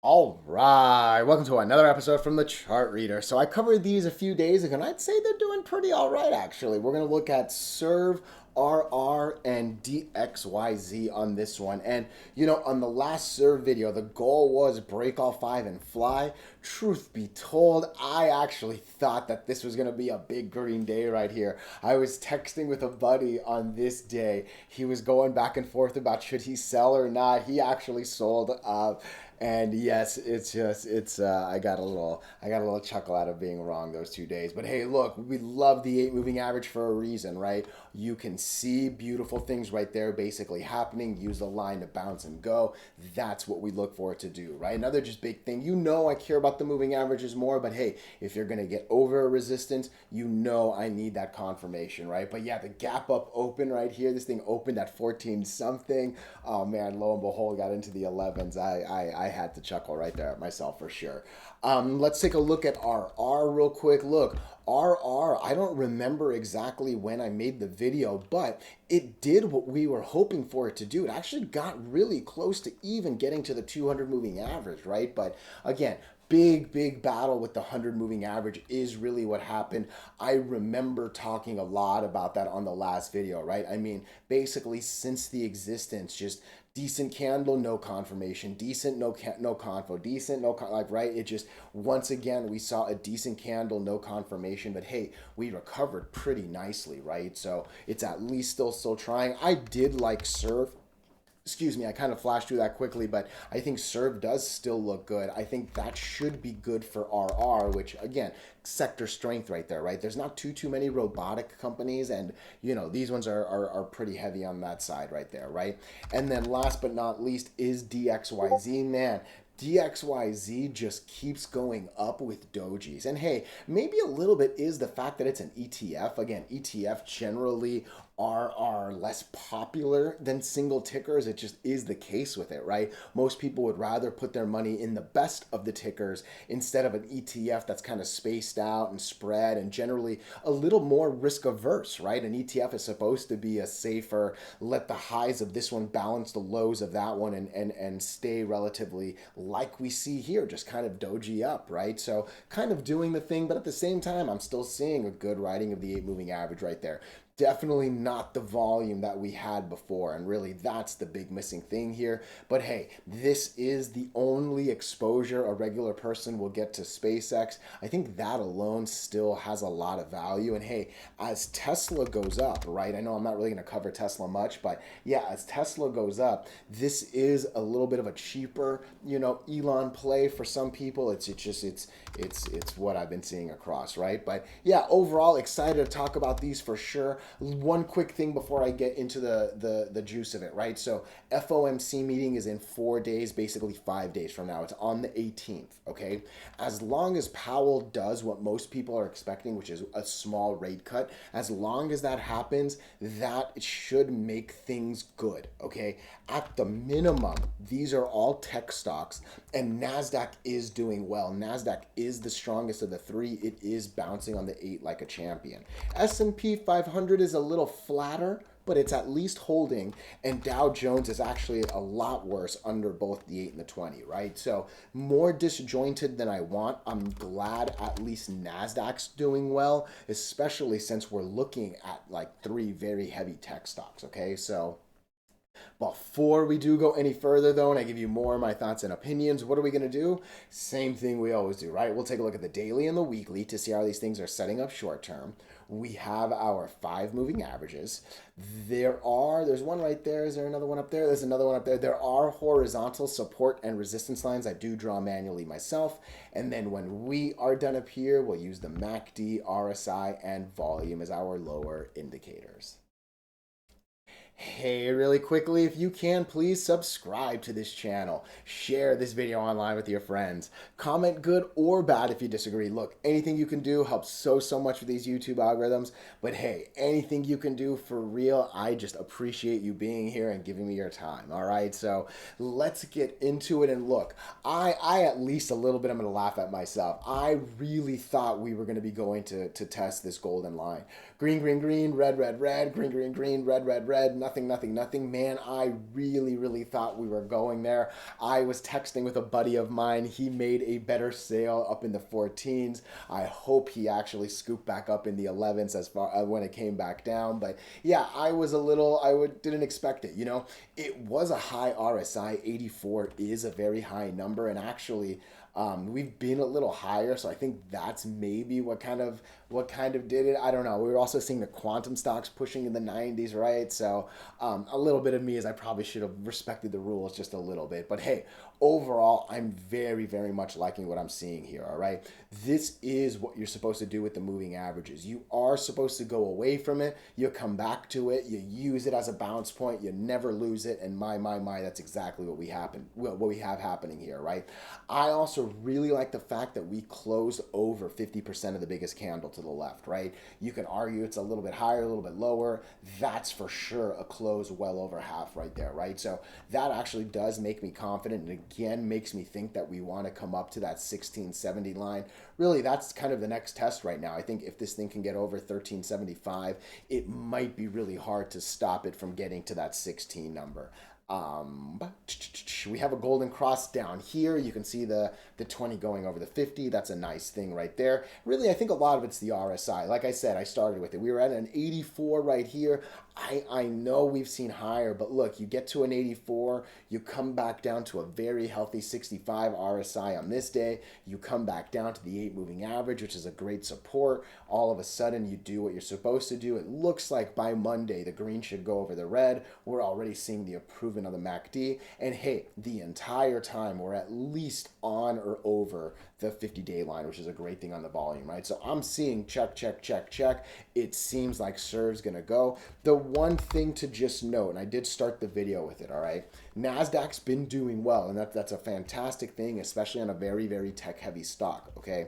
All right, welcome to another episode from the Chart Reader. So I covered these a few days ago, and I'd say they're doing pretty all right, actually. We're going to look at SERV, RR, and DXYZ on this one. And, on the last SERV video, the goal was break all five and fly. Truth be told, I actually thought that this was going to be a big green day right here. I was texting with a buddy on this day. He was going back and forth about should he sell or not. He actually sold. And yes, I got a little chuckle out of being wrong those 2 days. But hey, look, we love the 8 moving average for a reason, right? You can see beautiful things right there basically happening. Use the line to bounce and go. That's what we look for it to do, right? Another just big thing. I care about the moving averages more, but hey, if you're gonna get over a resistance, I need that confirmation, right? But yeah, the gap up open right here. This thing opened at 14 something. Oh man, lo and behold, got into the 11s. I had to chuckle right there at myself for sure. Let's take a look at RR real quick. Look, RR, I don't remember exactly when I made the video, but it did what we were hoping for it to do. It actually got really close to even getting to the 200 moving average, right? But again, big battle with the 100 moving average is really what happened. I remember talking a lot about that on the last video, right? I mean, basically since the existence, just decent candle, no confirmation, decent, no confo, decent, right? It just, once again, we saw a decent candle, no confirmation, but hey, we recovered pretty nicely, right? So it's at least still trying. I did like SERV. Excuse me, I kind of flashed through that quickly, but I think SERV does still look good. I think that should be good for RR, which again, sector strength right there, right? There's not too many robotic companies, and these ones are pretty heavy on that side right there, right? And then last but not least is DXYZ. Man, DXYZ just keeps going up with dojis. And hey, maybe a little bit is the fact that it's an ETF. Again, ETF generally are less popular than single tickers. It just is the case with it, right? Most people would rather put their money in the best of the tickers instead of an ETF that's kind of spaced out and spread and generally a little more risk averse, right? An ETF is supposed to be a safer, let the highs of this one balance the lows of that one and stay relatively like we see here, just kind of doji up, right? So kind of doing the thing, but at the same time, I'm still seeing a good writing of the 8 moving average right there. Definitely not the volume that we had before, and really that's the big missing thing here. But hey, this is the only exposure a regular person will get to SpaceX. I think that alone still has a lot of value. And hey, as Tesla goes up, right? I know I'm not really going to cover Tesla much, but yeah, as Tesla goes up, this is a little bit of a cheaper, Elon play for some people. It's what I've been seeing across, right? But yeah, overall excited to talk about these for sure. One quick thing before I get into the juice of it, right? So FOMC meeting is in 4 days, basically 5 days from now. It's on the 18th, okay? As long as Powell does what most people are expecting, which is a small rate cut, as long as that happens, that should make things good, okay? At the minimum, these are all tech stocks, and NASDAQ is doing well. NASDAQ is the strongest of the three. It is bouncing on the 8 like a champion. S&P 500 is a little flatter, but it's at least holding, and Dow Jones is actually a lot worse under both the 8 and the 20, right? So more disjointed than I want. I'm glad at least NASDAQ's doing well, especially since we're looking at like 3 very heavy tech stocks, okay? So before we do go any further, though, and I give you more of my thoughts and opinions, what are we going to do? Same thing we always do, right? We'll take a look at the daily and the weekly to see how these things are setting up short term. We have our 5 moving averages. There's one right there. Is there another one up there? There's another one up there. There are horizontal support and resistance lines I do draw manually myself. And then when we are done up here, we'll use the MACD, RSI, and volume as our lower indicators. Hey, really quickly, if you can, please subscribe to this channel. Share this video online with your friends. Comment good or bad if you disagree. Look, anything you can do helps so much with these YouTube algorithms. But hey, anything you can do for real, I just appreciate you being here and giving me your time. All right, so let's get into it. And look, I at least a little bit, I'm going to laugh at myself. I really thought we were going to be going to test this golden line. Green, green, green, red, red, red, green, green, green, red, red, red. nothing, nothing, nothing. Man, I really thought we were going there. I was texting with a buddy of mine. He made a better sale up in the 14s. I hope he actually scooped back up in the 11s as far when it came back down. But yeah, I was a little, didn't expect it. You know, it was a high RSI. 84 is a very high number, and actually, we've been a little higher, so I think that's maybe what kind of did it. I don't know. We were also seeing the quantum stocks pushing in the 90s, right? So a little bit of me is I probably should have respected the rules just a little bit. But hey, overall, I'm very much liking what I'm seeing here. All right, this is what you're supposed to do with the moving averages. You are supposed to go away from it. You come back to it. You use it as a bounce point. You never lose it. And my, that's exactly what we have happening here, right? I also really like the fact that we closed over 50% of the biggest candle to the left, right? You can argue it's a little bit higher, a little bit lower. That's for sure a close well over half right there, right? So that actually does make me confident, and again makes me think that we want to come up to that 1670 line. Really, that's kind of the next test right now. I think if this thing can get over 1375, it might be really hard to stop it from getting to that 16 number. We have a golden cross down here. You can see the 20 going over the 50. That's a nice thing right there. Really, I think a lot of it's the RSI. Like I said, I started with it. We were at an 84 right here. I know we've seen higher, but look, you get to an 84, you come back down to a very healthy 65 RSI on this day. You come back down to the 8 moving average, which is a great support. All of a sudden, you do what you're supposed to do. It looks like by Monday, the green should go over the red. We're already seeing the improvement of the MACD. And hey, the entire time, we're at least on or over the 50-day line, which is a great thing on the volume, right? So I'm seeing check. It seems like SERV's gonna go. The one thing to just note, and I did start the video with it, all right? NASDAQ's been doing well, and that's a fantastic thing, especially on a very tech-heavy stock, okay?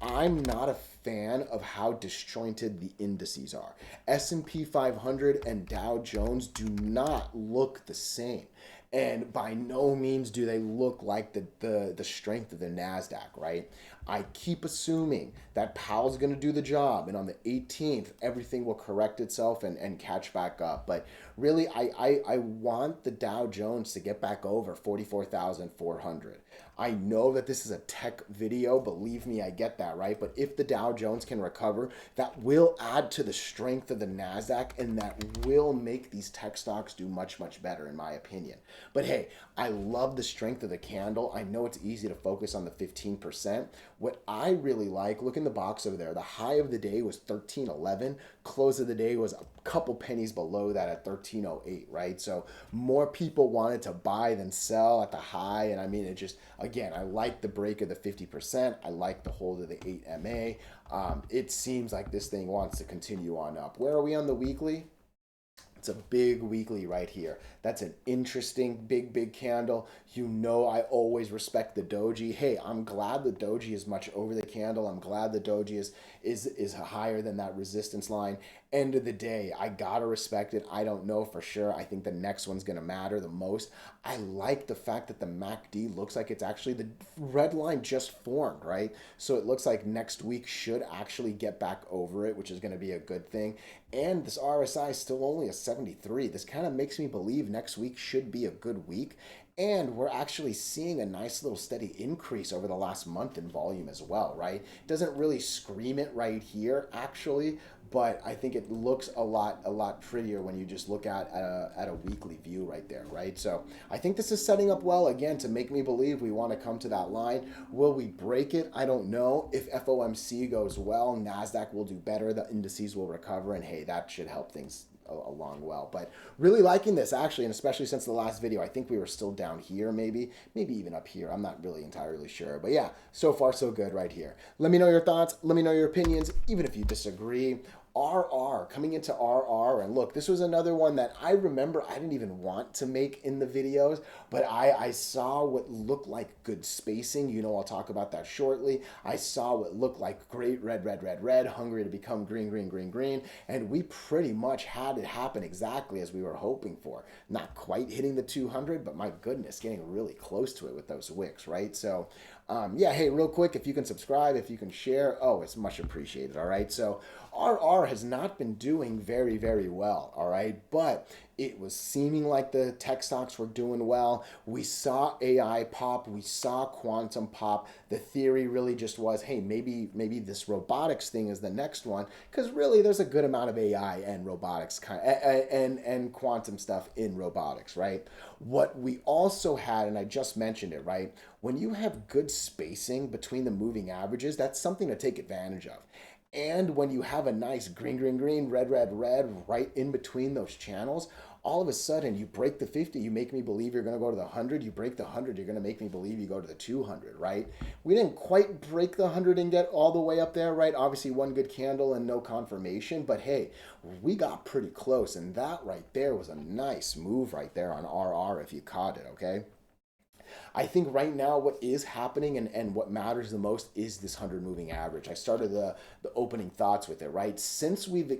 I'm not a fan of how disjointed the indices are. S&P 500 and Dow Jones do not look the same. And by no means do they look like the strength of the NASDAQ, right? I keep assuming that Powell's going to do the job, and on the 18th, everything will correct itself and catch back up. But really, I want the Dow Jones to get back over 44,400. I know that this is a tech video. Believe me, I get that, right? But if the Dow Jones can recover, that will add to the strength of the NASDAQ, and that will make these tech stocks do much better, in my opinion. But hey, I love the strength of the candle. I know it's easy to focus on the 15%. What I really like, look in the box over there. The high of the day was 1311. Close of the day was a couple pennies below that at 1308, right? So more people wanted to buy than sell at the high. And I mean, it just, again, I like the break of the 50%. I like the hold of the 8MA. It seems like this thing wants to continue on up. Where are we on the weekly? It's a big weekly right here. That's an interesting big candle. You know, I always respect the doji. Hey, I'm glad the doji is much over the candle. I'm glad the doji is higher than that resistance line. End of the day, I gotta respect it. I don't know for sure. I think the next one's gonna matter the most. I like the fact that the MACD looks like it's actually the red line just formed, right? So it looks like next week should actually get back over it, which is gonna be a good thing. And this RSI is still only a 73. This kind of makes me believe next week should be a good week. And we're actually seeing a nice little steady increase over the last month in volume as well, right? It doesn't really scream it right here, actually, but I think it looks a lot prettier when you just look at a weekly view right there, right? So I think this is setting up well, again, to make me believe we want to come to that line. Will we break it? I don't know. If FOMC goes well, NASDAQ will do better, the indices will recover, and hey, that should help things along well. But really liking this, actually, and especially since the last video. I think we were still down here, maybe even up here. I'm not really entirely sure, but yeah, so far so good right here. Let me know your thoughts, let me know your opinions, even if you disagree. RR, coming into RR, and look, this was another one that I remember I didn't even want to make in the videos, but I saw what looked like good spacing. You know, I'll talk about that shortly. I saw what looked like great red, hungry to become green, and we pretty much had it happen exactly as we were hoping for. Not quite hitting the 200, but my goodness, getting really close to it with those wicks, right? So yeah, hey, real quick, if you can subscribe, if you can share, oh, it's much appreciated, all right? So RR RR has not been doing very, very well, all right? But it was seeming like the tech stocks were doing well. We saw AI pop, we saw quantum pop. The theory really just was, hey, maybe this robotics thing is the next one, because really there's a good amount of AI and robotics and quantum stuff in robotics, right? What we also had, and I just mentioned it, right? When you have good spacing between the moving averages, that's something to take advantage of. And when you have a nice green, green, green, red, red, red right in between those channels, all of a sudden you break the 50, you make me believe you're going to go to the 100. You break the 100, you're going to make me believe you go to the 200, right? We didn't quite break the 100 and get all the way up there, right? Obviously, one good candle and no confirmation, but hey, we got pretty close. And that right there was a nice move right there on RR if you caught it, okay? I think right now what is happening and what matters the most is this 100 moving average. I started the opening thoughts with it, right? Since we've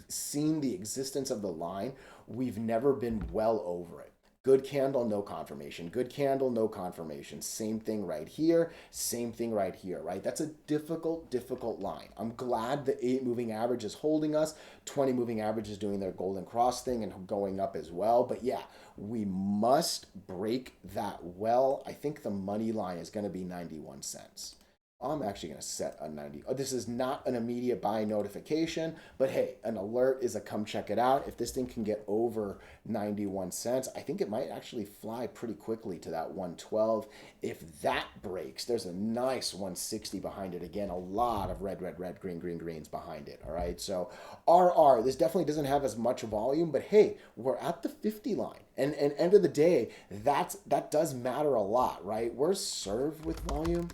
seen the existence of the line, we've never been well over it. Good candle, no confirmation. Good candle, no confirmation. Same thing right here. Same thing right here, right? That's a difficult, difficult line. I'm glad the 8 moving average is holding us. 20 moving average is doing their golden cross thing and going up as well. But yeah, we must break that well. I think the money line is going to be 91 cents. I'm actually going to set a 90. Oh, this is not an immediate buy notification, but hey, an alert is a come check it out. If this thing can get over 91 cents, I think it might actually fly pretty quickly to that 112. If that breaks, there's a nice 160 behind it. Again, a lot of red, red, red, green, green, greens behind it. All right. So RR, this definitely doesn't have as much volume, but hey, we're at the 50 line. And end of the day, that does matter a lot, right? Where's SERV with volume?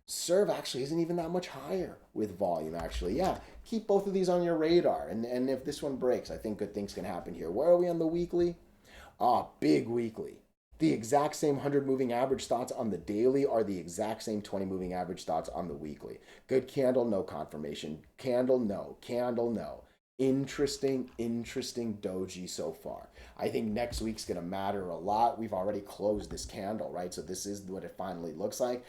SERV actually isn't even that much higher with volume, actually. Yeah, keep both of these on your radar. And if this one breaks, I think good things can happen here. Where are we on the weekly? Big weekly. The exact same 100 moving average thoughts on the daily are the exact same 20 moving average thoughts on the weekly. Good candle, no confirmation. Candle, no. Candle, no. Interesting, interesting doji so far. I think next week's going to matter a lot. We've already closed this candle, right? So this is what it finally looks like.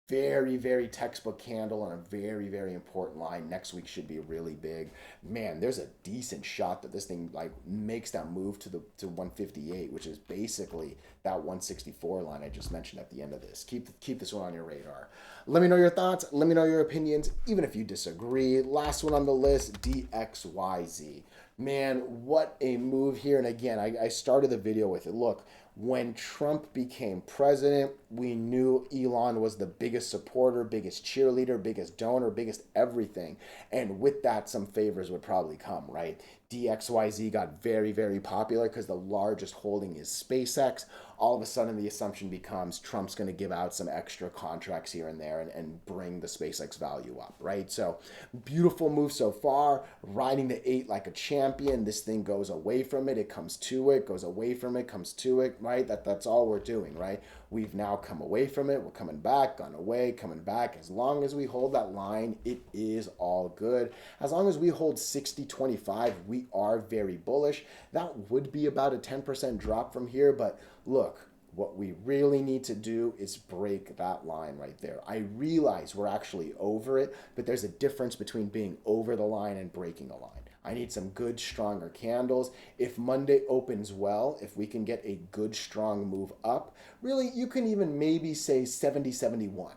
Very, very textbook candle on a very, very important line. Next week should be really big. Man, there's a decent shot that this thing like makes that move to 158, which is basically that 164 line I just mentioned at the end of this. Keep this one on your radar. Let me know your thoughts. Let me know your opinions, even if you disagree. Last one on the list, DXYZ. Man, what a move here. And again, I started the video with it. Look, when Trump became president, we knew Elon was the biggest supporter, biggest cheerleader, biggest donor, biggest everything. And with that, some favors would probably come, right? DXYZ got very, very popular because the largest holding is SpaceX. All of a sudden, the assumption becomes Trump's going to give out some extra contracts here and there and bring the SpaceX value up, right? So, beautiful move so far. Riding the 8 like a champion. This thing goes away from it. It comes to it, goes away from it, comes to it, right? That's all we're doing, right? We've now come away from it. We're coming back, gone away, coming back. As long as we hold that line, it is all good. As long as we hold 60.25, we are very bullish. That would be about a 10% drop from here, but look, what we really need to do is break that line right there. I realize we're actually over it, but there's a difference between being over the line and breaking the line. I need some good, stronger candles. If Monday opens well, if we can get a good, strong move up, really, you can even maybe say 70.71.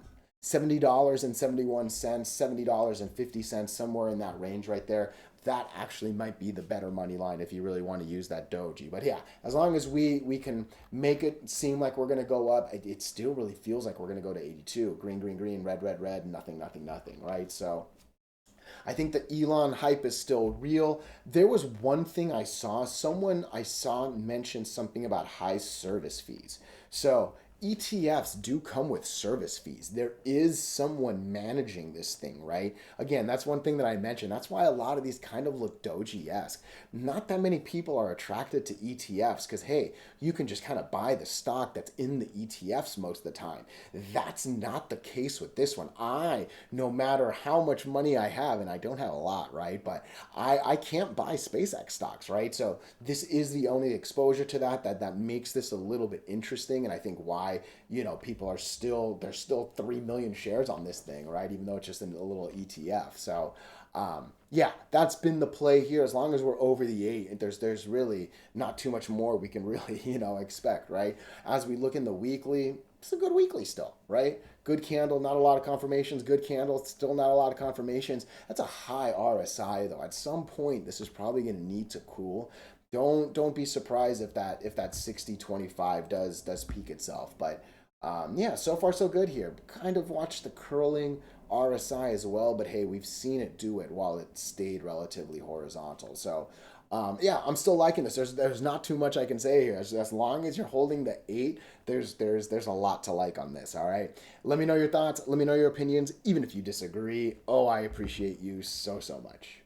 $70.71, $70.50, somewhere in that range right there. That actually might be the better money line if you really want to use that doji. But yeah, as long as we can make it seem like we're going to go up, it still really feels like we're going to go to 82. Green, green, green, red, red, red, nothing, nothing, nothing, right? So I think the Elon hype is still real. There was one thing I saw. Someone I saw mention something about high service fees. So ETFs do come with service fees. There is someone managing this thing, right? Again, that's one thing that I mentioned. That's why a lot of these kind of look doji-esque. Not that many people are attracted to ETFs because, hey, you can just kind of buy the stock that's in the ETFs most of the time. That's not the case with this one. No matter how much money I have, and I don't have a lot, right? But I can't buy SpaceX stocks, right? So this is the only exposure to that makes this a little bit interesting, and I think why people are there's still 3 million shares on this thing, right? Even though it's just in a little ETF. So Yeah, that's been the play here. As long as we're over the 8, there's really not too much more we can really expect, right? As we look in the weekly, it's a good weekly still, right? Good candle, not a lot of confirmations. Good candle, still not a lot of confirmations. That's a high RSI though. At some point, this is probably going to need to cool. Don't be surprised if that 60-25 does peak itself. But yeah, so far so good here. Kind of watch the curling RSI as well, but hey, we've seen it do it while it stayed relatively horizontal. So yeah, I'm still liking this. There's not too much I can say here. As long as you're holding the 8, there's a lot to like on this. All right, let me know your thoughts. Let me know your opinions, even if you disagree. Oh, I appreciate you so much.